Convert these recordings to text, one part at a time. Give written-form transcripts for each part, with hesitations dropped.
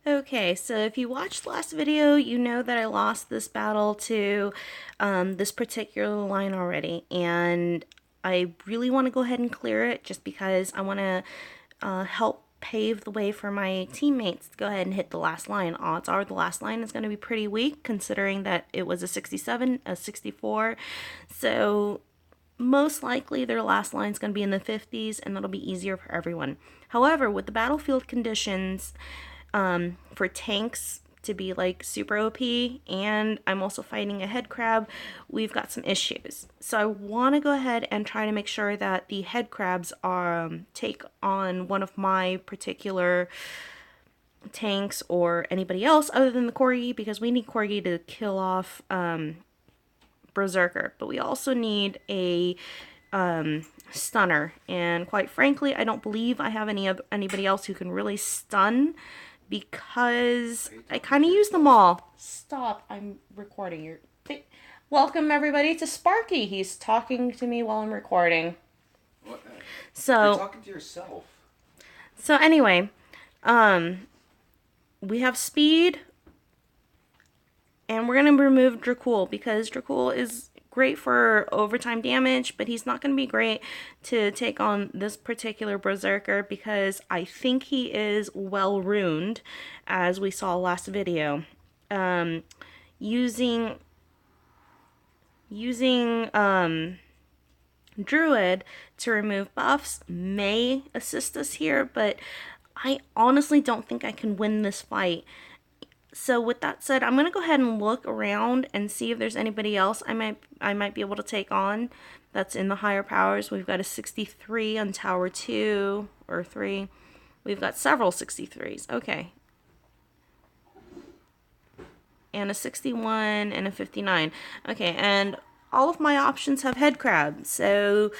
Okay, so if you watched the last video, you know that I lost this battle to this particular line already, and I really want to go ahead and clear it just because I want to help pave the way for my teammates to go ahead and hit the last line. Odds are the last line is going to be pretty weak considering that it was a 67, a 64, so most likely their last line is going to be in the 50s, and that'll be easier for everyone. However, with the battlefield conditions, for tanks to be like super OP, and I'm also fighting a head crab, we've got some issues. So I want to go ahead and try to make sure that the head crabs are take on one of my particular tanks or anybody else other than the corgi, because we need corgi to kill off brozerker, but we also need a stunner, and quite frankly I don't believe I have anybody else who can really stun, because I kind of use them all. Stop, I'm recording. Welcome everybody to Sparky. He's talking to me while I'm recording. What? So You're talking to yourself. So anyway, we have speed, and we're going to remove Dracul because Dracul is great for overtime damage, but he's not going to be great to take on this particular Berserker because I think he is well runed, as we saw last video. Using Druid to remove buffs may assist us here, but I honestly don't think I can win this fight. So with that said, I'm going to go ahead and look around and see if there's anybody else I might be able to take on that's in the higher powers. We've got a 63 on tower 2 or 3. We've got several 63s. Okay. And a 61 and a 59. Okay, and all of my options have head crab. So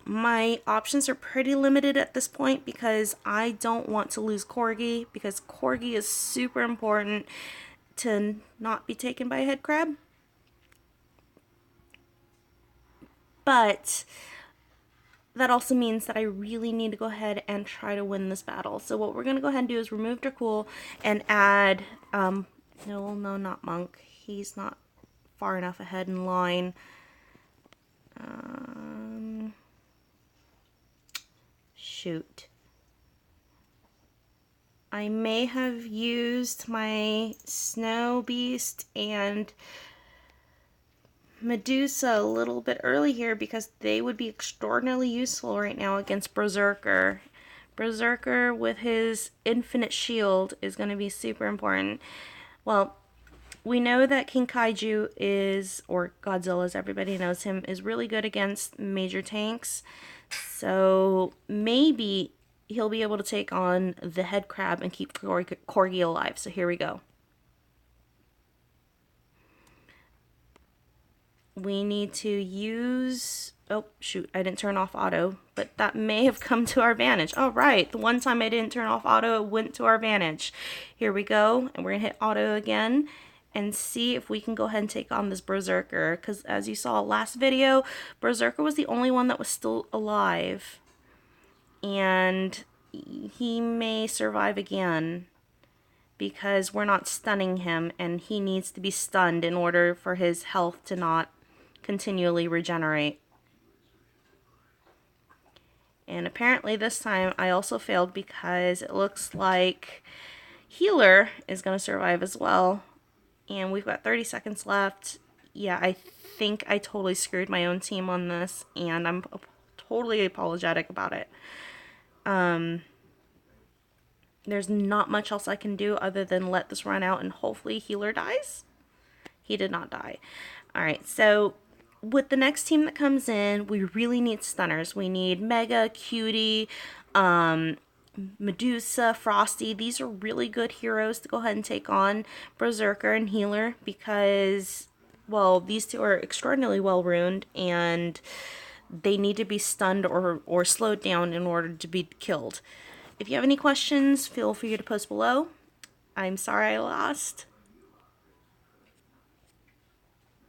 my options are pretty limited at this point because I don't want to lose Corgi, because Corgi is super important to not be taken by a head crab. But that also means that I really need to go ahead and try to win this battle. So what we're going to go ahead and do is remove Dracul and add, no, not Monk. He's not far enough ahead in line. Shoot. I may have used my Snow Beast and Medusa a little bit early here because they would be extraordinarily useful right now against Brozerker. Brozerker with his infinite shield is going to be super important. Well, we know that King Kaiju is, or Godzilla as everybody knows him, is really good against major tanks. So maybe he'll be able to take on the head crab and keep Corgi alive. So here we go. We need to use... Oh, shoot, I didn't turn off auto, but that may have come to our advantage. All right, the one time I didn't turn off auto, it went to our advantage. Here we go, and we're going to hit auto again and see if we can go ahead and take on this Berserker, because as you saw last video, Berserker was the only one that was still alive, and he may survive again because we're not stunning him, and he needs to be stunned in order for his health to not continually regenerate. And apparently this time I also failed because it looks like healer is going to survive as well. And we've got 30 seconds left. Yeah, I think I totally screwed my own team on this, and I'm totally apologetic about it. There's not much else I can do other than let this run out and hopefully healer dies. He did not die. Alright, so with the next team that comes in, we really need stunners. We need Mega, Cutie, Medusa, Frosty. These are really good heroes to go ahead and take on Berserker and Healer because, well, these two are extraordinarily well ruined and they need to be stunned or slowed down in order to be killed. If you have any questions, feel free to post below. I'm sorry I lost.